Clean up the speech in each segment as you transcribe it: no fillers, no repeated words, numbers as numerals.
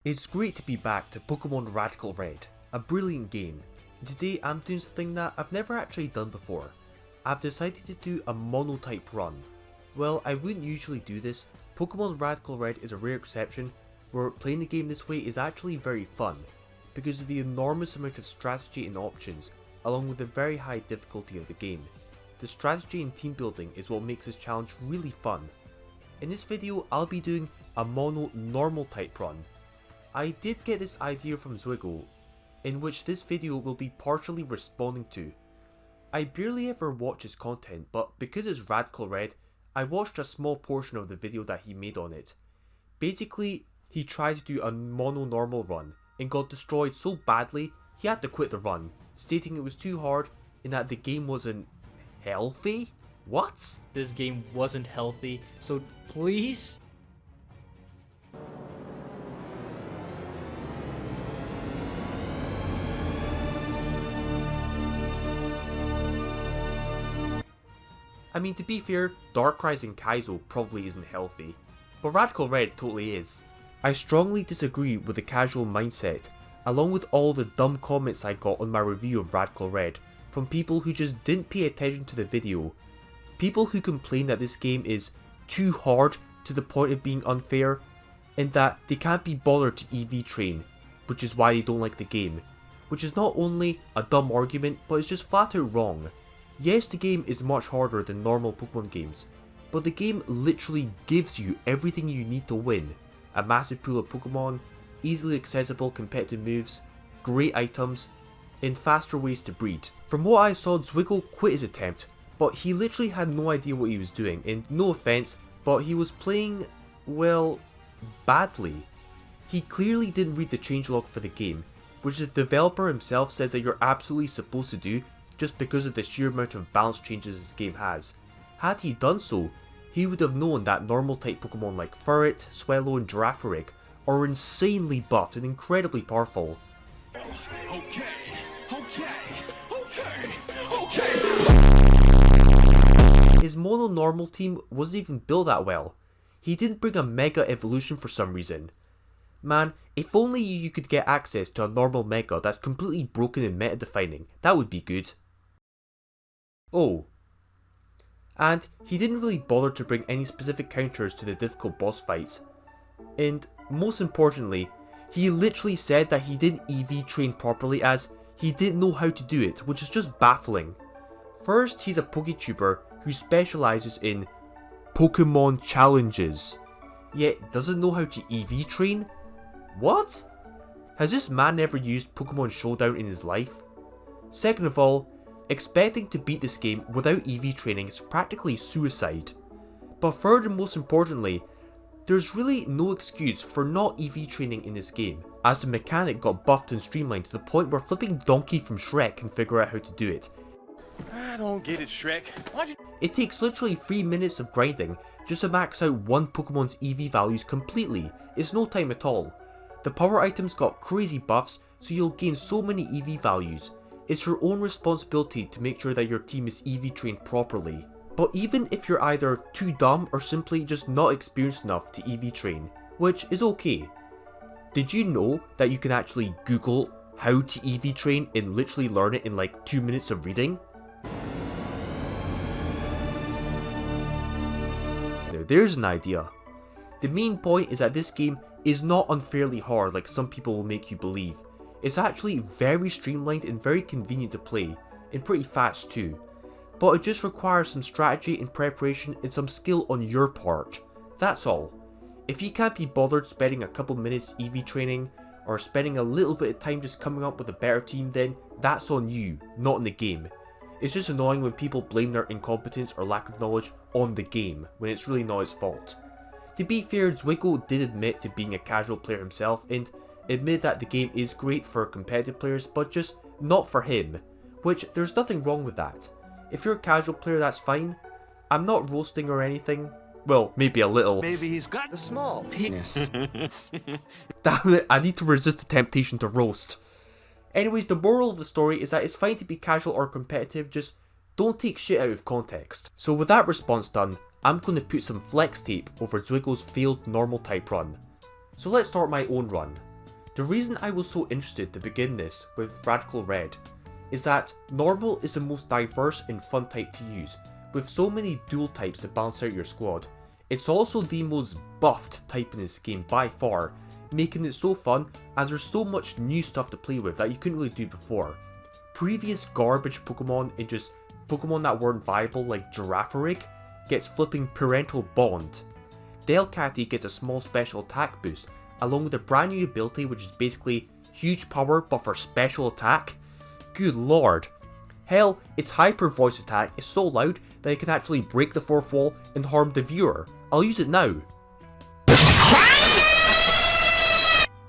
It's great to be back to Pokemon Radical Red, a brilliant game, and today I'm doing something that I've never actually done before. I've decided to do a Monotype run. Well, I wouldn't usually do this. Pokemon Radical Red is a rare exception where playing the game this way is actually very fun, because of the enormous amount of strategy and options, along with the very high difficulty of the game. The strategy and team building is what makes this challenge really fun. In this video I'll be doing a Mono normal type run. I did get this idea from Zwiggo, in which this video will be partially responding to. I barely ever watch his content, but because it's Radical Red, I watched a small portion of the video that he made on it. Basically, he tried to do a mono normal run, and got destroyed so badly he had to quit the run, stating it was too hard and that the game wasn't healthy? What? This game wasn't healthy, so please? I mean, to be fair, Darkrai's and Kaizo probably isn't healthy, but Radical Red totally is. I strongly disagree with the casual mindset, along with all the dumb comments I got on my review of Radical Red from people who just didn't pay attention to the video. People who complain that this game is too hard to the point of being unfair, and that they can't be bothered to EV train, which is why they don't like the game. Which is not only a dumb argument, but it's just flat out wrong. Yes, the game is much harder than normal Pokemon games, but the game literally gives you everything you need to win. A massive pool of Pokemon, easily accessible competitive moves, great items, and faster ways to breed. From what I saw, Zwiggo quit his attempt, but he literally had no idea what he was doing, and no offense, but he was playing, well, badly. He clearly didn't read the changelog for the game, which the developer himself says that you're absolutely supposed to do just because of the sheer amount of balance changes this game has. Had he done so, he would have known that normal type Pokemon like Furret, Swellow and Girafarig are insanely buffed and incredibly powerful. His mono normal team wasn't even built that well. He didn't bring a mega evolution for some reason. Man, if only you could get access to a normal mega that's completely broken and meta defining, that would be good. Oh. And he didn't really bother to bring any specific counters to the difficult boss fights. And most importantly, he literally said that he didn't EV train properly as he didn't know how to do it, which is just baffling. First, he's a PokeTuber who specialises in Pokemon challenges, yet doesn't know how to EV train? What? Has this man never used Pokemon Showdown in his life? Second of all, expecting to beat this game without EV training is practically suicide. But third and most importantly, there's really no excuse for not EV training in this game, as the mechanic got buffed and streamlined to the point where flipping Donkey from Shrek can figure out how to do it. I don't get it, Shrek. It takes literally 3 minutes of grinding just to max out one Pokemon's EV values completely. It's no time at all. The power items got crazy buffs, so you'll gain so many EV values. It's your own responsibility to make sure that your team is EV trained properly. But even if you're either too dumb or simply just not experienced enough to EV train, which is okay, did you know that you can actually Google how to EV train and literally learn it in like 2 minutes of reading? Now there's an idea. The main point is that this game is not unfairly hard like some people will make you believe. It's actually very streamlined and very convenient to play, and pretty fast too. But it just requires some strategy and preparation and some skill on your part. That's all. If you can't be bothered spending a couple minutes EV training, or spending a little bit of time just coming up with a better team, then that's on you, not in the game. It's just annoying when people blame their incompetence or lack of knowledge on the game, when it's really not his fault. To be fair, Zwiggo did admit to being a casual player himself, and admit that the game is great for competitive players, but just not for him, which there's nothing wrong with that. If you're a casual player, that's fine. I'm not roasting or anything. Well, maybe a little. Maybe he's got a small penis. Damn it, I need to resist the temptation to roast. Anyways, the moral of the story is that it's fine to be casual or competitive, just don't take shit out of context. So with that response done, I'm going to put some flex tape over Zwiggo's failed normal type run. So let's start my own run. The reason I was so interested to begin this with Radical Red is that Normal is the most diverse and fun type to use, with so many dual types to balance out your squad. It's also the most buffed type in this game by far, making it so fun as there's so much new stuff to play with that you couldn't really do before. Previous garbage Pokemon and just Pokemon that weren't viable like Girafarig gets flipping Parental Bond. Delcatty gets a small special attack boost along with a brand new ability which is basically huge power but for special attack. Good lord. Hell, its hyper voice attack is so loud that it can actually break the fourth wall and harm the viewer. I'll use it now.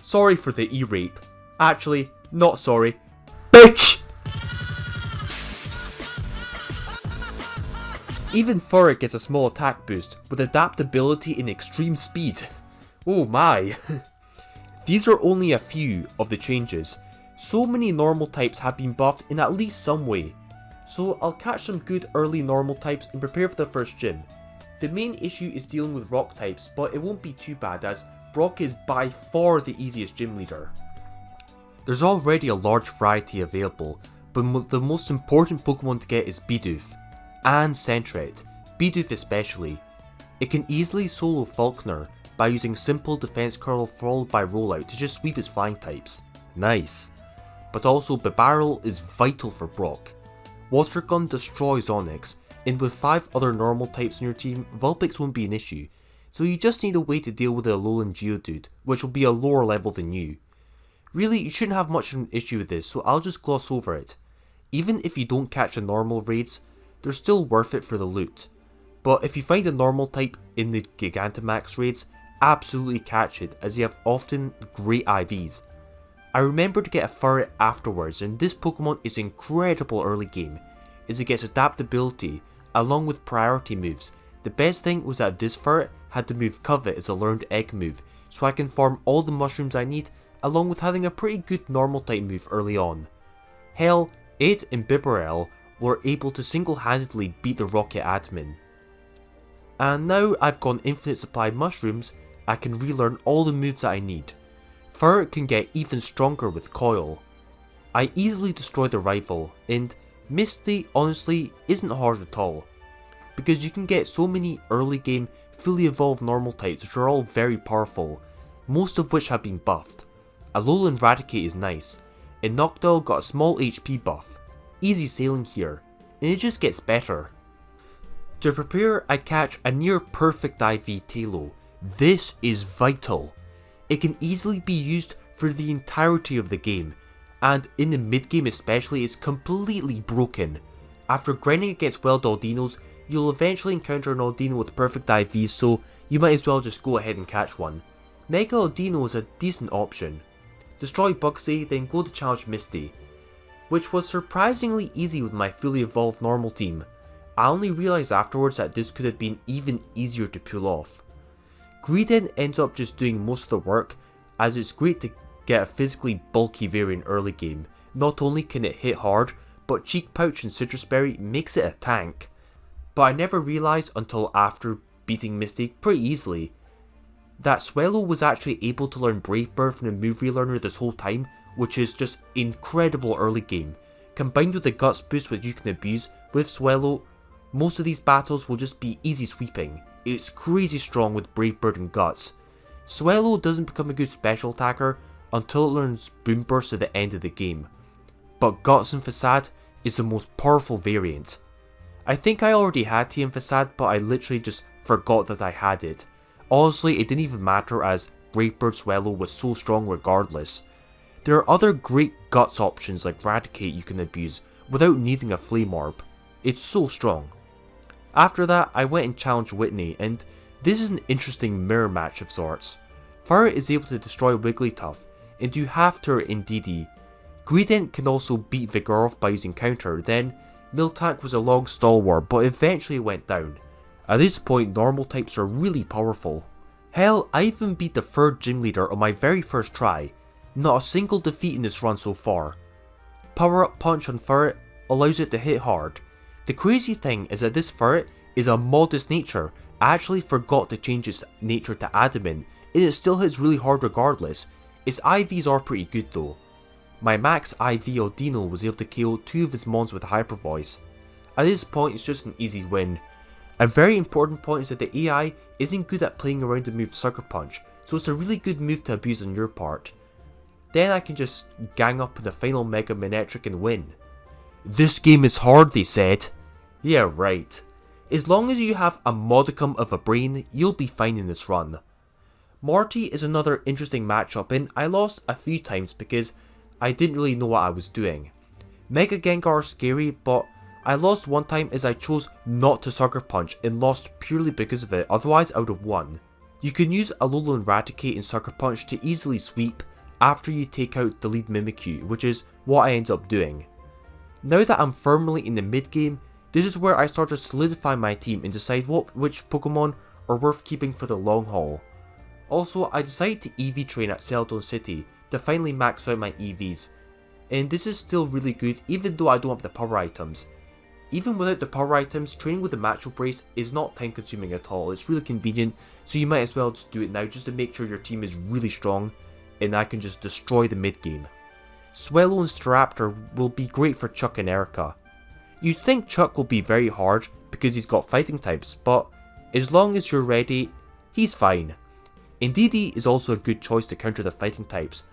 Sorry for the e-rape. Actually, not sorry. BITCH! Even Furret gets a small attack boost with adaptability and extreme speed. Oh my. These are only a few of the changes. So many normal types have been buffed in at least some way. So I'll catch some good early normal types and prepare for the first gym. The main issue is dealing with rock types, but it won't be too bad as Brock is by far the easiest gym leader. There's already a large variety available, but the most important Pokemon to get is Bidoof and Sentret, Bidoof especially. It can easily solo Falkner by using simple defense curl followed by rollout to just sweep his flying types. Nice. But also Bibarel is vital for Brock. Water Gun destroys Onix, and with 5 other normal types in your team, Vulpix won't be an issue, so you just need a way to deal with a Alolan Geodude, which will be a lower level than you. Really, you shouldn't have much of an issue with this, so I'll just gloss over it. Even if you don't catch the normal raids, they're still worth it for the loot. But if you find a normal type in the Gigantamax raids, absolutely catch it as they have often great IVs. I remember to get a Furret afterwards, and this Pokemon is incredible early game, as it gets adaptability along with priority moves. The best thing was that this Furret had the move Covet as a learned egg move, so I can farm all the mushrooms I need along with having a pretty good normal type move early on. Hell, it and Bibarel were able to single-handedly beat the Rocket Admin. And now I've got an infinite supply of mushrooms, I can relearn all the moves that I need. Furret can get even stronger with Coil. I easily destroy the rival, and Misty honestly isn't hard at all, because you can get so many early game fully evolved normal types which are all very powerful, most of which have been buffed. Alolan Raticate is nice, and Noctowl got a small HP buff. Easy sailing here, and it just gets better. To prepare, I catch a near perfect IV Tailo. This is vital. It can easily be used for the entirety of the game, and in the mid game especially it's completely broken. After grinding against wild Aldinos, you'll eventually encounter an Aldino with perfect IVs, so you might as well just go ahead and catch one. Mega Aldino is a decent option. Destroy Bugsy, then go to challenge Misty, which was surprisingly easy with my fully evolved normal team. I only realised afterwards that this could have been even easier to pull off. Greedent ends up just doing most of the work, as it's great to get a physically bulky variant early game. Not only can it hit hard, but Cheek Pouch and Citrus Berry makes it a tank. But I never realised until after beating Misty pretty easily that Swellow was actually able to learn Brave Bird from the move relearner this whole time, which is just incredible early game. Combined with the Guts boost which you can abuse with Swellow, most of these battles will just be easy sweeping. It's crazy strong with Brave Bird and Guts. Swellow doesn't become a good special attacker until it learns Boom Burst at the end of the game, but Guts and Facade is the most powerful variant. I think I already had T and Facade, but I literally just forgot that I had it. Honestly, it didn't even matter as Brave Bird Swellow was so strong regardless. There are other great Guts options like Raticate you can abuse without needing a Flame Orb. It's so strong. After that, I went and challenged Whitney, and this is an interesting mirror match of sorts. Fire is able to destroy Wigglytuff and do half turret in DD. Greedent can also beat Vigoroth by using counter, then Miltank was a long stalwart but eventually went down. At this point, normal types are really powerful. Hell, I even beat the 3rd gym leader on my very first try. Not a single defeat in this run so far. Power Up Punch on Furret allows it to hit hard. The crazy thing is that this Furret is a modest nature. I actually forgot to change its nature to Adamant, and it still hits really hard regardless. Its IVs are pretty good though. My max IV Audino was able to KO 2 of his mons with Hyper Voice. At this point it's just an easy win. A very important point is that the AI isn't good at playing around the move Sucker Punch, so it's a really good move to abuse on your part. Then I can just gang up in the final Mega Manectric and win. This game is hard, they said. Yeah, right. As long as you have a modicum of a brain, you'll be fine in this run. Morty is another interesting matchup, and I lost a few times because I didn't really know what I was doing. Mega Gengar is scary, but I lost one time as I chose not to Sucker Punch and lost purely because of it, otherwise I would have won. You can use Alolan Raticate and Sucker Punch to easily sweep after you take out the lead Mimikyu, which is what I ended up doing. Now that I'm firmly in the mid game, this is where I start to solidify my team and decide which Pokemon are worth keeping for the long haul. Also, I decided to EV train at Celadon City to finally max out my EVs, and this is still really good even though I don't have the power items. Even without the power items, training with the Macho Brace is not time consuming at all, it's really convenient, so you might as well just do it now just to make sure your team is really strong and I can just destroy the mid game. Swellow and Staraptor will be great for Chuck and Erica. You'd think Chuck will be very hard because he's got fighting types, but as long as you're ready, he's fine. Indeedee is also a good choice to counter the fighting types,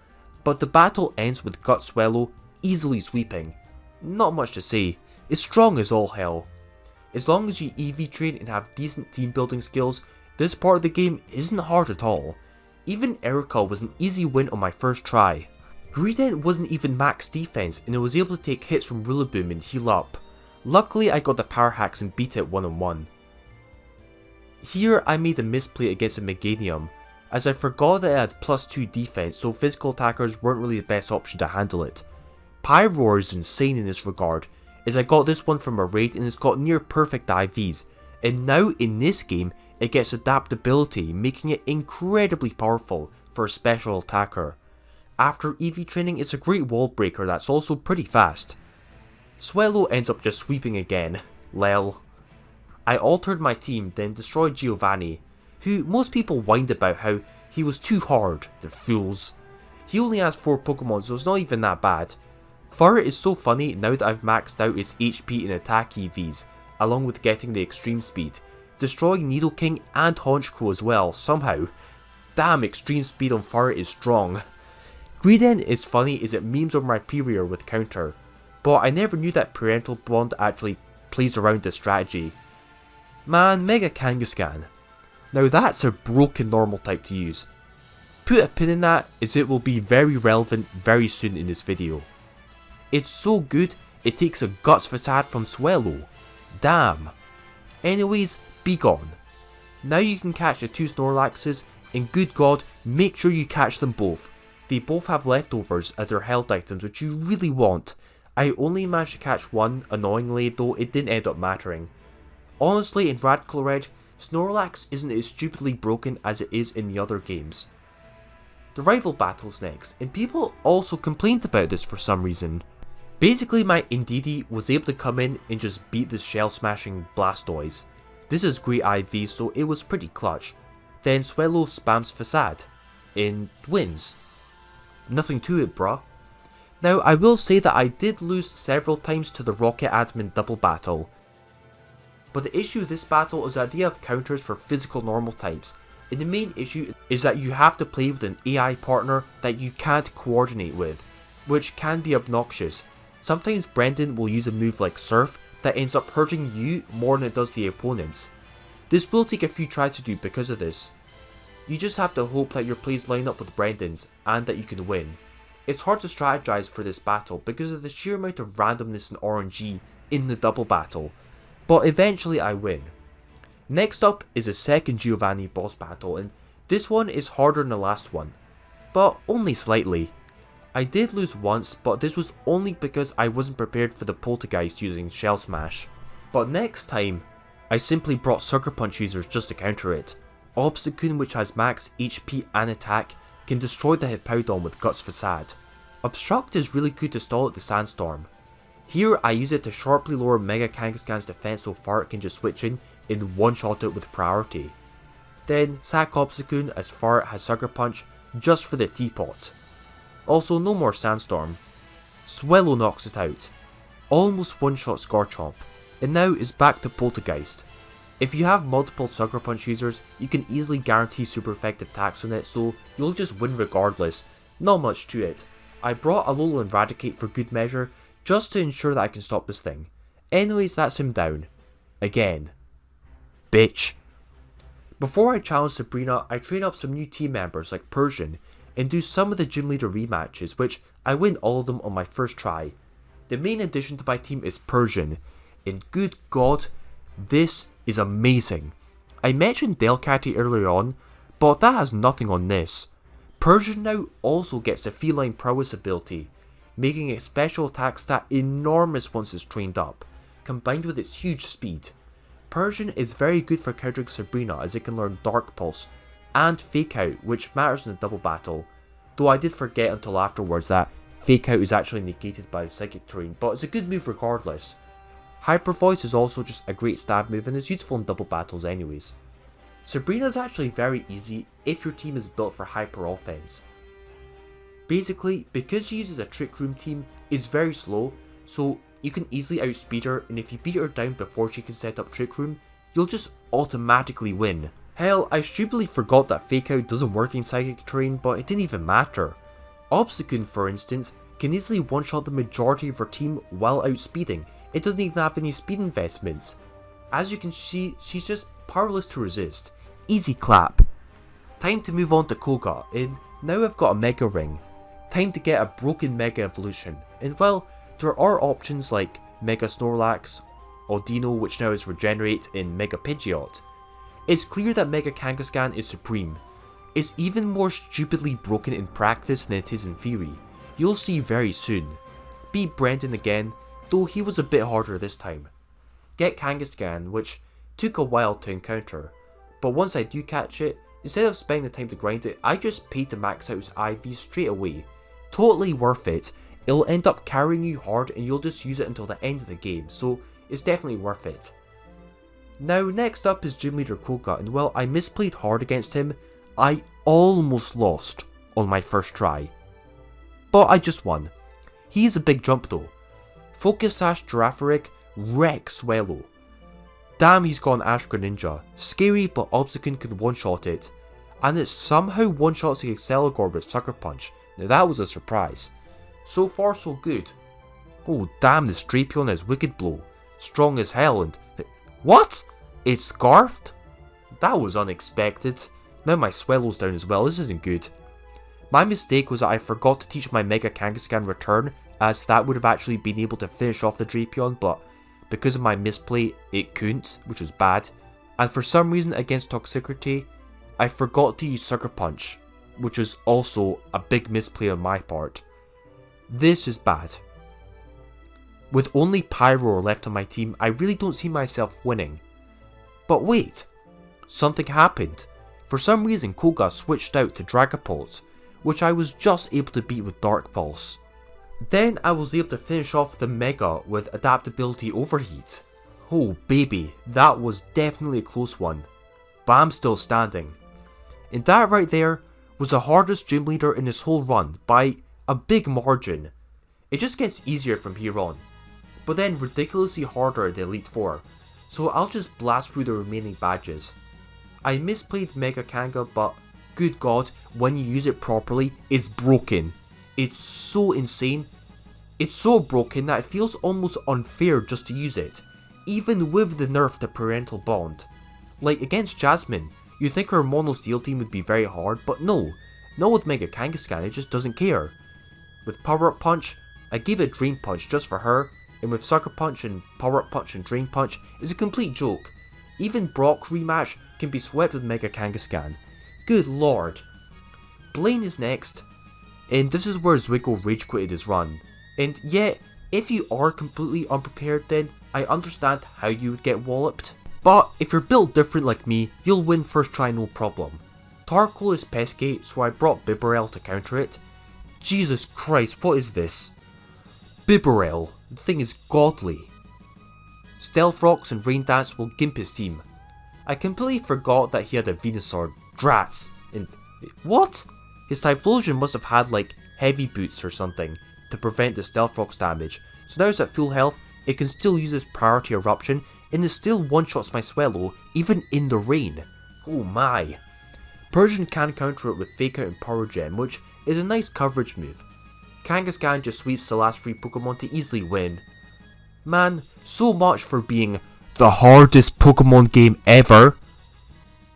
but the battle ends with Gut Swellow easily sweeping. Not much to say, it's strong as all hell. As long as you EV train and have decent team building skills, this part of the game isn't hard at all. Even Erica was an easy win on my first try. Greedent wasn't even max defense and it was able to take hits from Rillaboom and heal up. Luckily I got the power hacks and beat it 1-on-1. Here I made a misplay against a Meganium, as I forgot that it had +2 defense, so physical attackers weren't really the best option to handle it. Pyroar is insane in this regard, as I got this one from a raid and it's got near perfect IVs, and now in this game it gets adaptability, making it incredibly powerful for a special attacker. After EV training, it's a great wall breaker that's also pretty fast. Swellow ends up just sweeping again, lel. I altered my team, then destroyed Giovanni, who most people whined about how he was too hard, the fools. He only has 4 Pokemon, so it's not even that bad. Furret is so funny now that I've maxed out its HP and attack EVs, along with getting the extreme speed, destroying Nidoking and Honchkrow as well, somehow. Damn, extreme speed on Furret is strong. Greedent is funny as it memes on Rhyperior with counter, but I never knew that parental bond actually plays around this strategy. Man, Mega Kangaskhan. Now that's a broken normal type to use. Put a pin in that as it will be very relevant very soon in this video. It's so good it takes a Guts Facade from Swellow. Damn. Anyways, be gone. Now you can catch the 2 Snorlaxes, and good god, make sure you catch them both. They both have leftovers as their health items which you really want. I only managed to catch one, annoyingly, though it didn't end up mattering. Honestly, in Radical Red, Snorlax isn't as stupidly broken as it is in the other games. The rival battle's next, and people also complained about this for some reason. Basically my Indeedee was able to come in and just beat the shell smashing Blastoise. This is great IV, so it was pretty clutch. Then Swellow spams Facade, and wins. Nothing to it, bruh. Now I will say that I did lose several times to the Rocket Admin double battle. But the issue with this battle is that they have counters for physical normal types, and the main issue is that you have to play with an AI partner that you can't coordinate with, which can be obnoxious. Sometimes Brendan will use a move like Surf that ends up hurting you more than it does the opponents. This will take a few tries to do because of this. You just have to hope that your plays line up with Brendan's and that you can win. It's hard to strategize for this battle because of the sheer amount of randomness and RNG in the double battle, but eventually I win. Next up is a second Giovanni boss battle, and this one is harder than the last one, but only slightly. I did lose once, but this was only because I wasn't prepared for the Poltergeist using Shell Smash. But next time, I simply brought Sucker Punch users just to counter it. Obstagoon, which has max HP and attack, can destroy the Hippowdon with Guts Facade. Obstruct is really good to stall at the Sandstorm. Here I use it to sharply lower Mega Kangaskhan's defense so far it can just switch in and one-shot it with priority. Then sack Obstagoon as Fart has Sucker Punch, just for the teapot. Also, no more Sandstorm. Swellow knocks it out. Almost one-shot Scorchomp, and now is back to Poltergeist. If you have multiple Sucker Punch users, you can easily guarantee super effective attacks on it, so you'll just win regardless. Not much to it. I brought Alolan Eradicate for good measure, just to ensure that I can stop this thing. Anyways, that's him down. Again. Bitch. Before I challenge Sabrina, I train up some new team members like Persian, and do some of the gym leader rematches, which I win all of them on my first try. The main addition to my team is Persian, and good god, this is amazing. I mentioned Delcatty earlier on, but that has nothing on this. Persian now also gets the Feline Prowess ability, making its special attack stat enormous once it's trained up, combined with its huge speed. Persian is very good for countering Sabrina as it can learn Dark Pulse and Fake Out, which matters in the double battle, though I did forget until afterwards that Fake Out is actually negated by the Psychic terrain, but it's a good move regardless. Hyper Voice is also just a great stab move and is useful in double battles anyways. Sabrina is actually very easy if your team is built for hyper offense. Basically, because she uses a Trick Room team, is very slow, so you can easily outspeed her, and if you beat her down before she can set up Trick Room, you'll just automatically win. Hell, I stupidly forgot that Fake Out doesn't work in Psychic terrain, but it didn't even matter. Obstagoon, for instance, can easily one-shot the majority of her team while outspeeding. It doesn't even have any speed investments. As you can see, she's just powerless to resist. Easy clap. Time to move on to Koga, and now I've got a Mega Ring. Time to get a broken Mega Evolution, and well, there are options like Mega Snorlax, Audino, which now is Regenerate, and Mega Pidgeot. It's clear that Mega Kangaskhan is supreme. It's even more stupidly broken in practice than it is in theory. You'll see very soon. Beat Brendan again, though he was a bit harder this time. Get Kangaskhan, which took a while to encounter, but once I do catch it, instead of spending the time to grind it, I just pay to max out its IV straight away. Totally worth it. It'll end up carrying you hard and you'll just use it until the end of the game, so it's definitely worth it. Now next up is Gym Leader Koga, and well, I misplayed hard against him. I almost lost on my first try, but I just won. He is a big jump though. Focus Sash Girafarig wrecks Swellow. Damn, he's got an Ash Greninja. Scary, but Obstagoon can one-shot it, and it somehow one-shots the Exceligor with Sucker Punch. Now that was a surprise. So far so good. Oh damn, this Drapion has Wicked Blow. Strong as hell and... What? It's Scarfed? That was unexpected. Now my Swellow's down as well, this isn't good. My mistake was that I forgot to teach my Mega Kangaskhan return, as that would have actually been able to finish off the Drapion, but because of my misplay it couldn't, which was bad. And for some reason against Toxicity, I forgot to use Sucker Punch, which was also a big misplay on my part. This is bad. With only Pyroar left on my team, I really don't see myself winning. But wait, something happened. For some reason Koga switched out to Dragapult, which I was just able to beat with Dark Pulse. Then I was able to finish off the Mega with Adaptability Overheat. Oh baby, that was definitely a close one. But I'm still standing. And that right there was the hardest gym leader in this whole run by a big margin. It just gets easier from here on, but then ridiculously harder at the Elite Four, so I'll just blast through the remaining badges. I misplayed Mega Kanga, but good god, when you use it properly, it's broken. It's so insane. It's so broken that it feels almost unfair just to use it, even with the nerf to Parental Bond. Like against Jasmine, you'd think her Mono Steel team would be very hard, but no. Not with Mega Kangaskhan, it just doesn't care. With Power Up Punch, I gave it Drain Punch just for her, and with Sucker Punch and Power Up Punch and Drain Punch, it's a complete joke. Even Brock rematch can be swept with Mega Kangaskhan. Good lord. Blaine is next, and this is where Zwiggo rage quitted his run. And yet, if you are completely unprepared then, I understand how you would get walloped. But if you're built different like me, you'll win first try no problem. Tarkle is Pestgate, so I brought Bibarel to counter it. Jesus Christ, what is this? Bibarel, the thing is godly. Stealth Rocks and Rain Dance will gimp his team. I completely forgot that he had a Venusaur, Drats, and... What? His Typhlosion must have had like heavy boots or something to prevent the Stealth Rock's damage, so now it's at full health, it can still use its priority eruption and it still one-shots my Swellow even in the rain. Oh my. Persian can counter it with Fake Out and Power Gem, which is a nice coverage move. Kangaskhan just sweeps the last 3 Pokemon to easily win. Man, so much for being the hardest Pokemon game ever.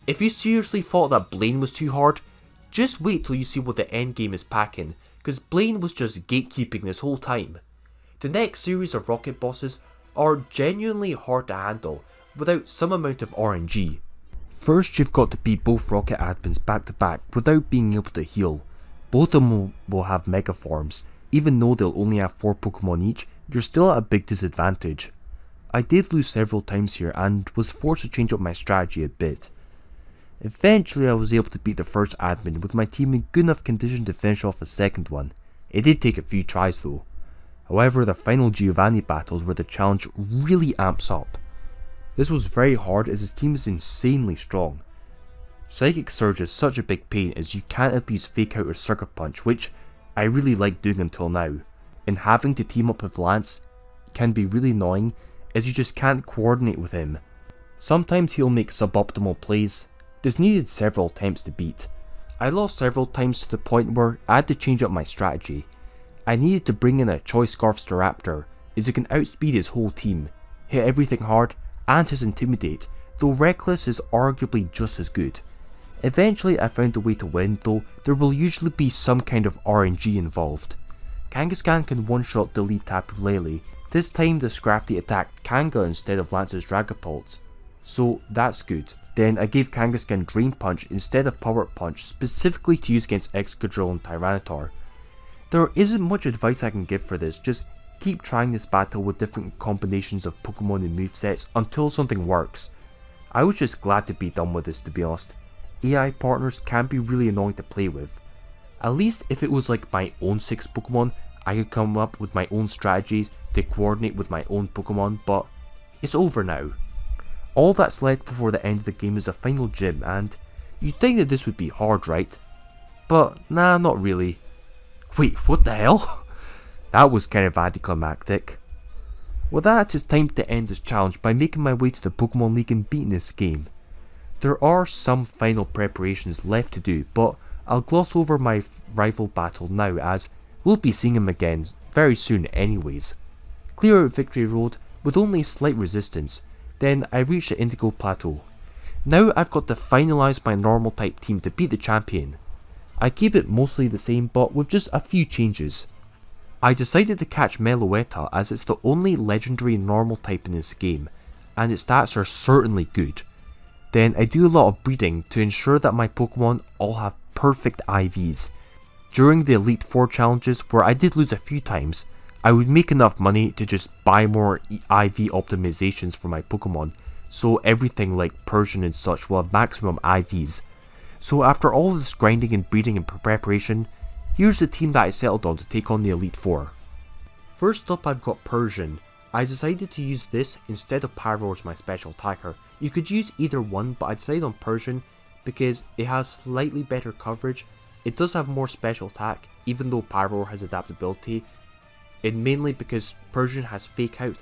If you seriously thought that Blaine was too hard, just wait till you see what the endgame is packing, because Blaine was just gatekeeping this whole time. The next series of Rocket bosses are genuinely hard to handle without some amount of RNG. First, you've got to beat both Rocket admins back to back without being able to heal. Both of them will have Mega Forms. Even though they'll only have 4 Pokemon each, you're still at a big disadvantage. I did lose several times here and was forced to change up my strategy a bit. Eventually I was able to beat the first admin with my team in good enough condition to finish off the second one. It did take a few tries though. However, the final Giovanni battles where the challenge really amps up. This was very hard as his team is insanely strong. Psychic Surge is such a big pain as you can't abuse Fake Out or Sucker Punch, which I really like doing until now. And having to team up with Lance can be really annoying as you just can't coordinate with him. Sometimes he'll make suboptimal plays. This needed several attempts to beat. I lost several times to the point where I had to change up my strategy. I needed to bring in a Choice Scarf Staraptor as it can outspeed his whole team, hit everything hard, and has Intimidate, though Reckless is arguably just as good. Eventually I found a way to win, though there will usually be some kind of RNG involved. Kangaskhan can one-shot the lead Tapu Lele. This time the Scrafty attacked Kanga instead of Lance's Dragapult, so that's good. Then I gave Kangaskhan Drain Punch instead of Power Punch specifically to use against Excadrill and Tyranitar. There isn't much advice I can give for this, just keep trying this battle with different combinations of Pokemon and movesets until something works. I was just glad to be done with this, to be honest. AI partners can be really annoying to play with. At least if it was like my own 6 Pokemon, I could come up with my own strategies to coordinate with my own Pokemon, but it's over now. All that's left before the end of the game is a final gym, and you'd think that this would be hard, right? But nah, not really. Wait, what the hell? That was kind of anticlimactic. With that, it's time to end this challenge by making my way to the Pokemon League and beating this game. There are some final preparations left to do, but I'll gloss over my rival battle now as we'll be seeing him again very soon anyways. Clear out Victory Road with only slight resistance, then I reach the Indigo Plateau. Now I've got to finalise my normal type team to beat the champion. I keep it mostly the same but with just a few changes. I decided to catch Meloetta as it's the only legendary normal type in this game, and its stats are certainly good. Then I do a lot of breeding to ensure that my Pokemon all have perfect IVs. During the Elite 4 challenges where I did lose a few times, I would make enough money to just buy more IV optimizations for my Pokemon, so everything like Persian and such will have maximum IVs. So after all this grinding and breeding and preparation, here's the team that I settled on to take on the Elite 4. First up I've got Persian. I decided to use this instead of Pyro as my special attacker. You could use either one, but I decided on Persian because it has slightly better coverage. It does have more special attack, even though Pyro has adaptability, and mainly because Persian has Fake Out,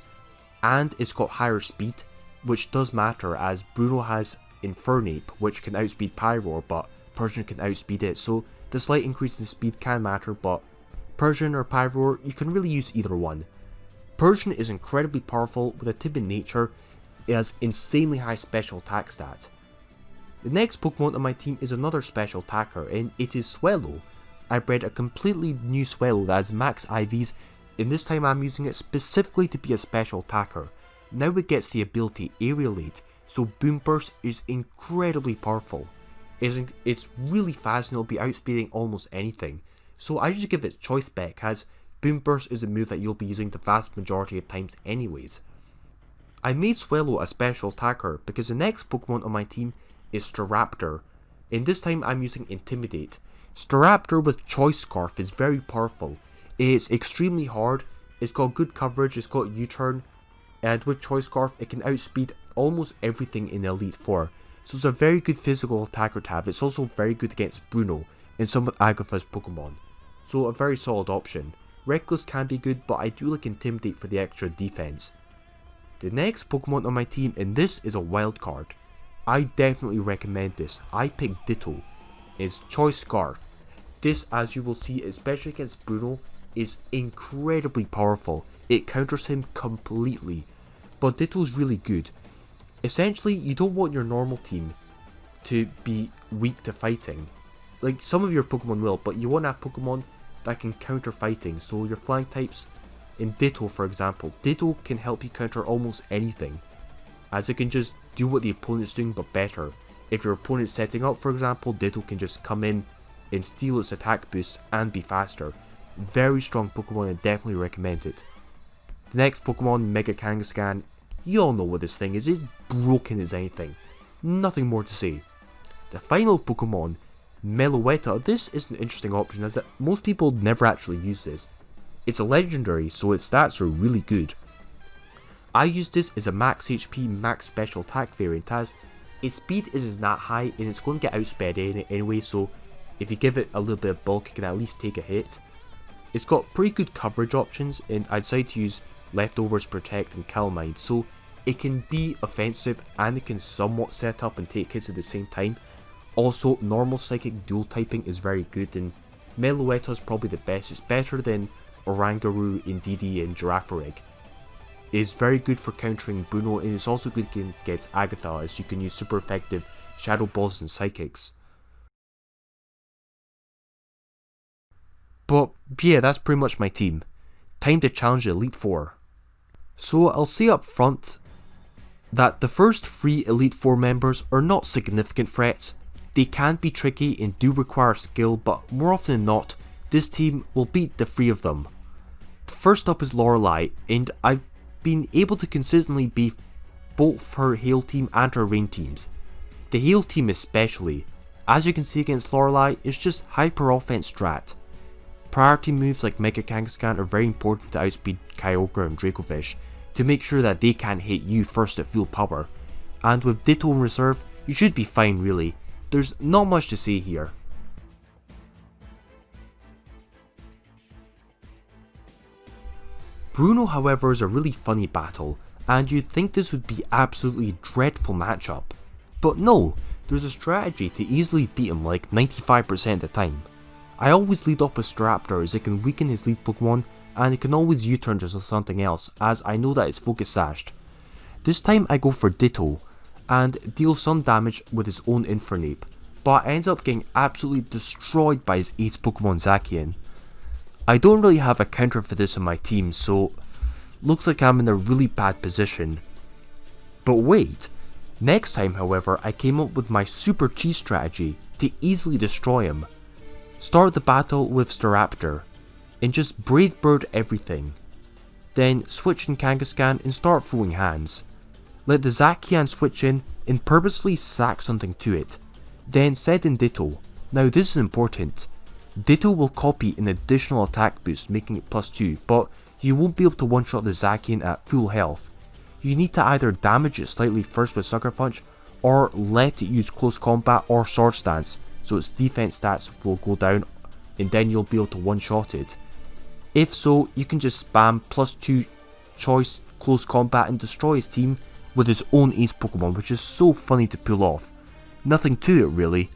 and it's got higher speed, which does matter as Bruno has Infernape, which can outspeed Pyro, but Persian can outspeed it, so the slight increase in speed can matter, but Persian or Pyro, you can really use either one. Persian is incredibly powerful with a timid nature. It has insanely high special attack stats. The next Pokemon on my team is another special attacker, and it is Swellow. I bred a completely new Swellow that has max IVs, and this time I'm using it specifically to be a special attacker. Now it gets the ability Aerialate, so Boom Burst is incredibly powerful. It's really fast and it'll be outspeeding almost anything, so I just give it Choice Spec as Boom Burst is a move that you'll be using the vast majority of times anyways. I made Swellow a special attacker because the next Pokemon on my team is Staraptor, and this time I'm using Intimidate. Staraptor with Choice Scarf is very powerful. It's extremely hard, it's got good coverage, it's got U-turn, and with Choice Scarf it can outspeed almost everything in Elite 4. So it's a very good physical attacker to have. It's also very good against Bruno, in some of Agatha's Pokemon, so a very solid option. Reckless can be good, but I do like Intimidate for the extra defense. The next Pokemon on my team, and this is a wild card. I definitely recommend this. I picked Ditto. It's Choice Scarf. This, as you will see, especially against Bruno, is incredibly powerful. It counters him completely, but Ditto's really good. Essentially, you don't want your normal team to be weak to fighting. Like, some of your Pokemon will, but you want to have Pokemon that can counter fighting. So your flying types, in Ditto for example, Ditto can help you counter almost anything, as it can just do what the opponent's doing but better. If your opponent's setting up, for example, Ditto can just come in and steal its attack boost and be faster. Very strong Pokemon and definitely recommend it. The next Pokemon, Mega Kangaskhan, you all know what this thing is. It's broken as anything. Nothing more to say. The final Pokemon, Meloetta. This is an interesting option as that most people never actually use this. It's a legendary, so its stats are really good. I use this as a max HP, max special attack variant, as its speed isn't that high and it's going to get outsped anyway, so if you give it a little bit of bulk, it can at least take a hit. It's got pretty good coverage options, and I decided to use Leftovers, Protect and Calmine, so it can be offensive and it can somewhat set up and take hits at the same time. Also, normal psychic dual typing is very good, and Meloetta is probably the best. It's better than Oranguru, Indeedee and Girafarig. It is very good for countering Bruno, and it's also good against Agatha, as you can use super effective Shadow Balls and Psychics. But yeah, that's pretty much my team. Time to challenge the Elite Four. So I'll say up front that the first 3 Elite Four members are not significant threats. They can be tricky and do require skill, but more often than not, this team will beat the 3 of them. First up is Lorelei, and I've been able to consistently beat both her Hail team and her Rain teams. The Hail team especially, as you can see against Lorelei, is just hyper offense strat. Priority moves like Mega Kangaskhan are very important to outspeed Kyogre and Dracovish to make sure that they can't hit you first at full power, and with Ditto in reserve, you should be fine really. There's not much to say here. Bruno, however, is a really funny battle, and you'd think this would be absolutely dreadful matchup. But no, there's a strategy to easily beat him like 95% of the time. I always lead up with Staraptor as it can weaken his lead Pokemon, and it can always U-turn to something else as I know that it's focus sashed. This time I go for Ditto, and deal some damage with his own Infernape, but I end up getting absolutely destroyed by his ace Pokemon Zacian. I don't really have a counter for this on my team, so looks like I'm in a really bad position. But wait, next time however I came up with my super cheese strategy to easily destroy him. Start the battle with Staraptor, and just Brave Bird everything. Then switch in Kangaskhan and start throwing hands. Let the Zacian switch in and purposely sack something to it. Then set in Ditto. Now this is important. Ditto will copy an additional attack boost, making it +2, but you won't be able to one-shot the Zacian at full health. You need to either damage it slightly first with Sucker Punch, or let it use Close Combat or Sword Stance, so its defense stats will go down, and then you'll be able to one-shot it. If so, you can just spam +2 choice Close Combat and destroy his team with his own ace Pokemon, which is so funny to pull off. Nothing to it really.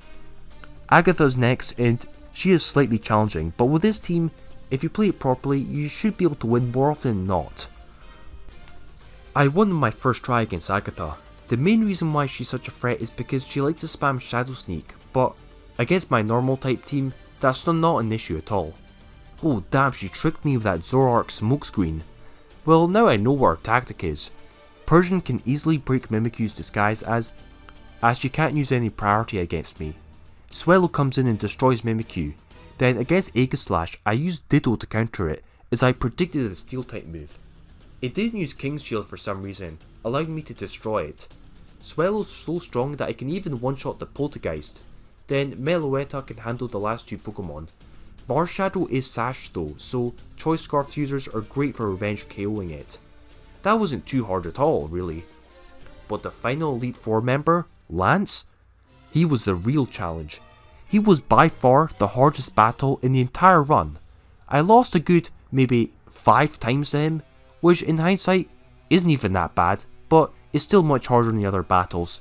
Agatha's next, and she is slightly challenging, but with this team, if you play it properly, you should be able to win more often than not. I won my first try against Agatha. The main reason why she's such a threat is because she likes to spam Shadow Sneak, but against my normal type team, that's not an issue at all. Oh damn, she tricked me with that Zoroark smokescreen. Well, now I know what her tactic is. Persian can easily break Mimikyu's disguise as she can't use any priority against me. Swellow comes in and destroys Mimikyu. Then against Aegislash, I used Ditto to counter it as I predicted a steel type move. It didn't use King's Shield for some reason, allowing me to destroy it. Swellow's so strong that it can even one-shot the Poltergeist. Then Meloetta can handle the last 2 Pokemon. Marshadow is sashed though, so Choice Scarf users are great for revenge KOing it. That wasn't too hard at all, really. But the final Elite Four member, Lance? He was the real challenge. He was by far the hardest battle in the entire run. I lost a good maybe 5 times to him, which in hindsight isn't even that bad, but is still much harder than the other battles.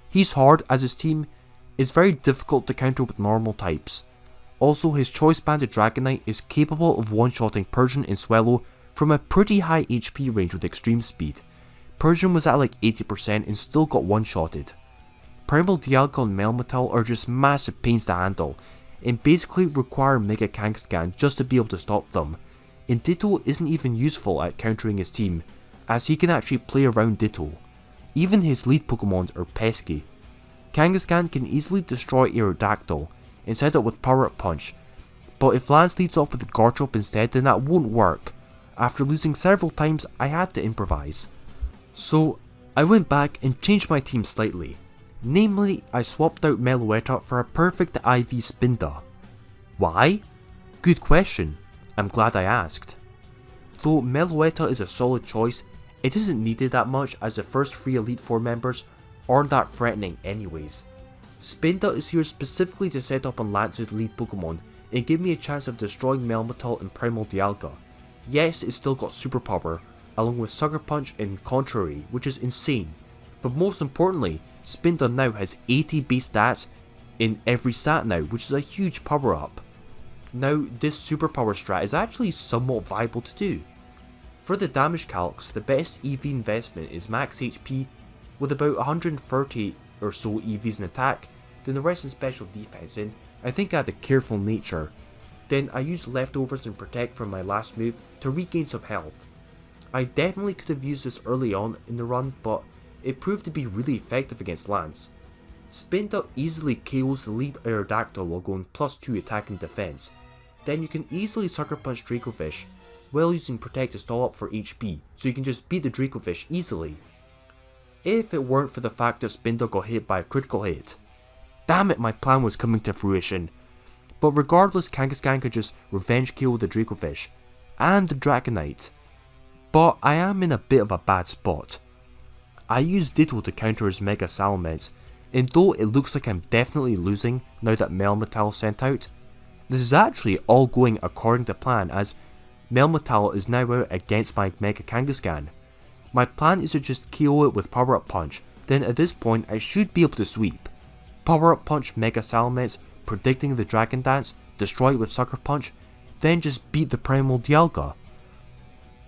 He's hard as his team is very difficult to counter with normal types. Also, his choice banded Dragonite is capable of one-shotting Persian and Swellow from a pretty high HP range with extreme speed. Persian was at like 80% and still got one-shotted. Primal Dialga and Melmetal are just massive pains to handle, and basically require Mega Kangaskhan just to be able to stop them. And Ditto isn't even useful at countering his team, as he can actually play around Ditto. Even his lead Pokemons are pesky. Kangaskhan can easily destroy Aerodactyl and set up with Power Up Punch, but if Lance leads off with the Garchomp instead, then that won't work. After losing several times, I had to improvise. So I went back and changed my team slightly. Namely, I swapped out Meloetta for a perfect IV Spinda. Why? Good question. I'm glad I asked. Though Meloetta is a solid choice, it isn't needed that much as the first 3 Elite Four members aren't that threatening anyways. Spinda is here specifically to set up on Lance's lead Pokemon and give me a chance of destroying Melmetal and Primal Dialga. Yes, it's still got Superpower, along with Sucker Punch and Contrary, which is insane, but most importantly, Spinda now has 80 base stats in every stat now, which is a huge power up. Now, this superpower strat is actually somewhat viable to do. For the damage calcs, the best EV investment is max HP with about 130 or so EVs in attack, then the rest in special defense, and I think I had a careful nature. Then I used leftovers and protect from my last move to regain some health. I definitely could have used this early on in the run, but it proved to be really effective against Lance. Spinda easily KOs the lead Aerodactyl while going +2 attack and defense. Then you can easily Sucker Punch Dracovish while using Protect to stall up for HP, so you can just beat the Dracovish easily. If it weren't for the fact that Spinda got hit by a critical hit. Damn it, my plan was coming to fruition. But regardless, Kangaskhan could just revenge KO the Dracovish and the Dragonite. But I am in a bit of a bad spot. I used Ditto to counter his Mega Salamence, and though it looks like I'm definitely losing now that Melmetal sent out, this is actually all going according to plan as Melmetal is now out against my Mega Kangaskhan. My plan is to just KO it with Power Up Punch, then at this point I should be able to sweep. Power Up Punch Mega Salamence, predicting the Dragon Dance, destroy it with Sucker Punch, then just beat the Primal Dialga.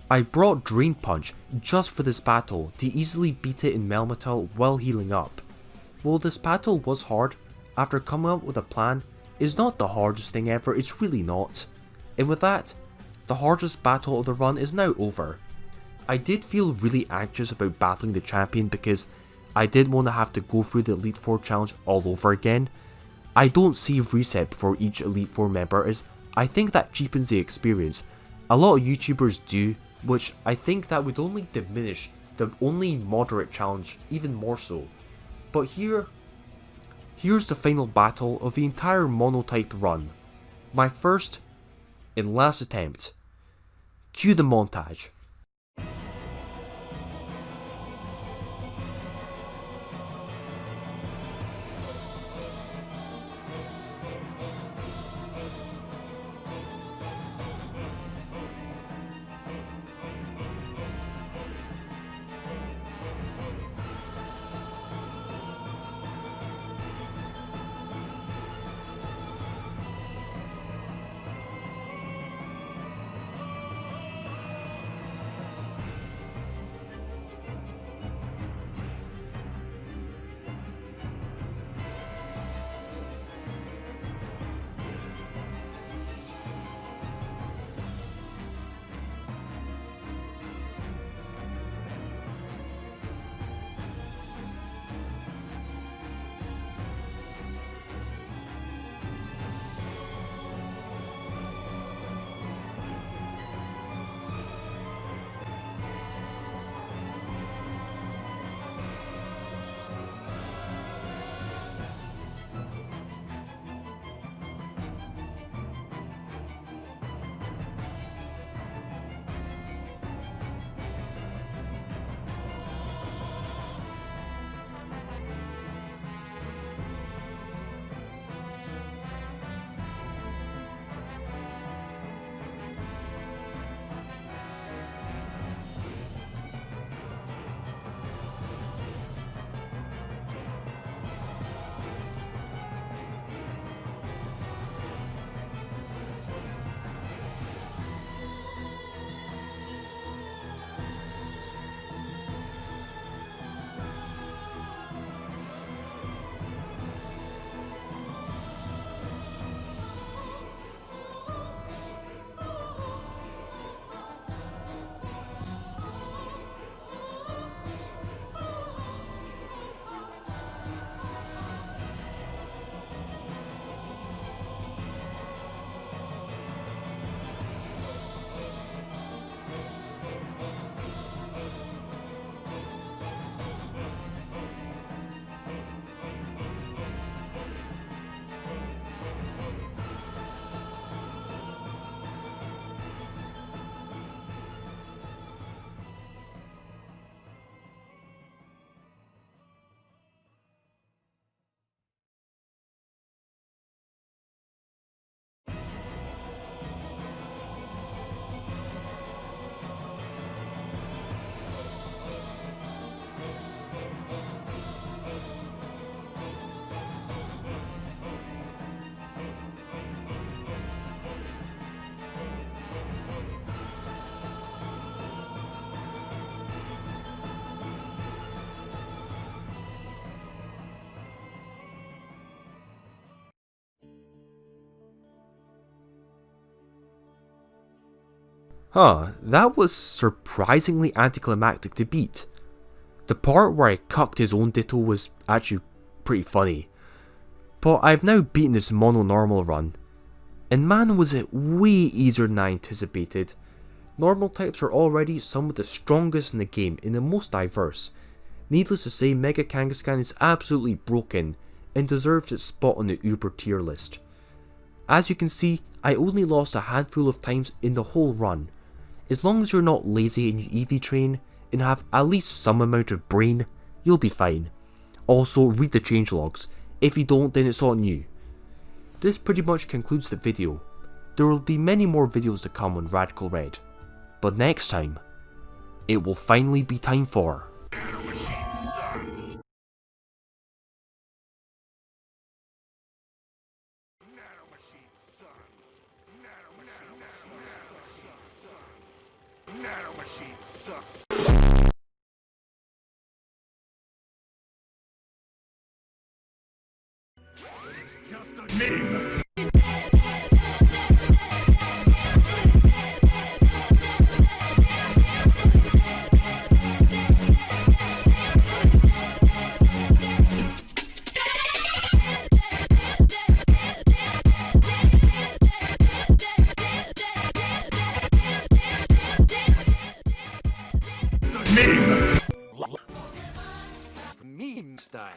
I brought Drain Punch just for this battle to easily beat it in Melmetal while healing up. While this battle was hard, after coming up with a plan, it's not the hardest thing ever, it's really not. And with that, the hardest battle of the run is now over. I did feel really anxious about battling the champion because I didn't want to have to go through the Elite Four challenge all over again. I don't save reset for each Elite Four member as I think that cheapens the experience. A lot of YouTubers do, which I think that would only diminish the only moderate challenge even more so. But here's the final battle of the entire Monotype run. My first and last attempt. Cue the montage. That was surprisingly anticlimactic to beat. The part where I cucked his own Ditto was actually pretty funny. But I've now beaten this mono normal run, and man was it way easier than I anticipated. Normal types are already some of the strongest in the game and the most diverse. Needless to say, Mega Kangaskhan is absolutely broken and deserves its spot on the Uber tier list. As you can see, I only lost a handful of times in the whole run. As long as you're not lazy and you EV train and have at least some amount of brain, you'll be fine. Also, read the changelogs. If you don't, then it's on you. This pretty much concludes the video. There will be many more videos to come on Radical Red. But next time, it will finally be time for... Meme style.